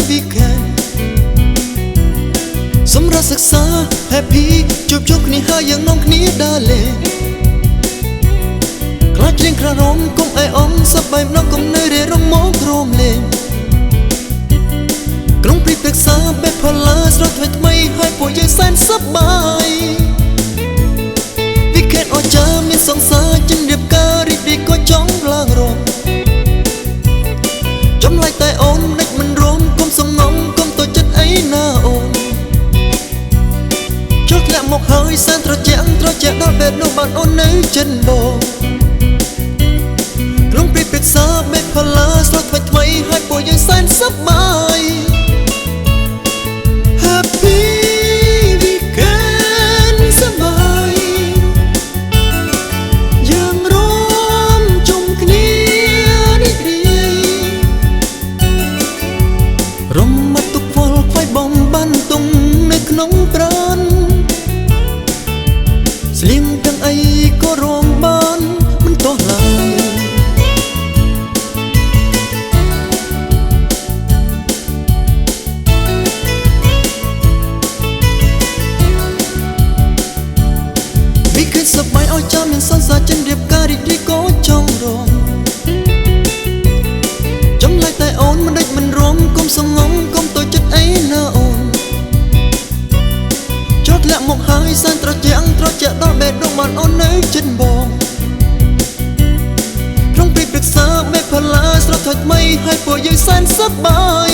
weekend សម្រាប់សិក្សា happy ជួបជុំគ្នាហើយយ៉ាងនំគ្នាដើរលេងខ្លាចច្រៀងខ្លាចរំកុំអែអងសប្បាយម្ដងកុំនៅរេរំមកក្រមលេងក្រុងព្រីប្រឹក្សាបែបផល្លាស្រស់ថ្មីថ្មីហើយពួកយើងសែនសប្បាយ weekend អស្ចារ្យមានសង្សារចិនរៀបការរីករាយក៏ចង់ឡើងរំចម្លែកតែអូនមិនដេចមិនរំកុំសំងំកុំតូចចិត្តអីណាអូនចូលធ្លាក់មកហើយសែនត្រជាក់ដល់បែបនោះបានអូននៅចិនបងក្រុងព្រីប្រឹក្សាបែបផល្លាស្រស់ថ្មីថ្មីហើយពួកយើងសែនសប្បាយ Happy weekend សប្បាយយើងរំជុំគ្នារីករាយរំមាត់ទុកវល់ខ្វាយបំបានទុំនៅក្នុងប្រាណស្លៀងទាំងអីក៏រំបានមិនទាស់ឡើយ សប្បាយអស្ចារ្យមានសន្សារចិនរៀបការរីករាយក៏ចង់រំចម្លែកតែអូនមិនដេចមិនរំកុំសំងំកុំតូចចិត្តអីណាអូនចូលធ្លាក់មកហើយសែនត្រជាក់ដល់បែបនោះបានអូននៅចិនបងក្រុងព្រីប្រឹក្សាបែបផល្លាស្រស់ថ្មីថ្មីហើយពួកយើងសែនសប្បាយ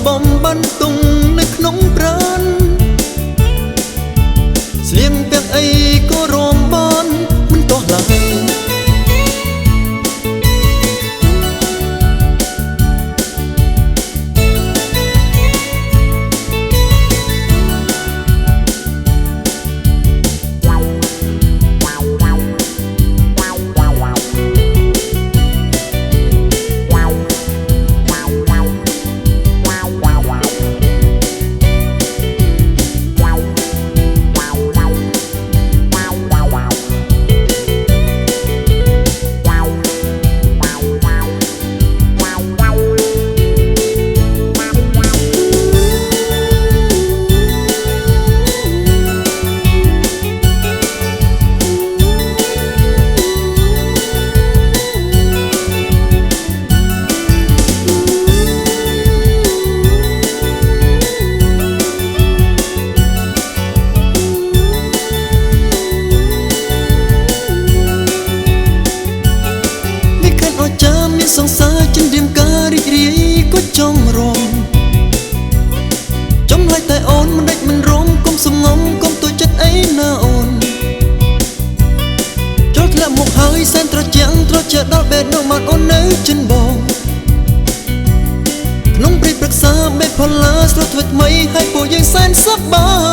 បំបានទុំនៅក្នុងប្រាណស្លៀងពាក់អីក៏រំបានមិនទាស់ឡើយ សង្សារចិនរៀបការរីករាយក៏ចង់រំចម្លែកតែអូនមិនដេចមិនរំកុំសំងំកុំតូចចិត្តអីណាអូនចូលធ្លាក់មកហើយសែនត្រជាក់ដល់បែបនោះបានអូននៅចិនបងក្នុងព្រីប្រឹក្សាបែបផល្លាស្រស់ថ្មីថ្មីហើយពួកយើងសែនសប្បាយ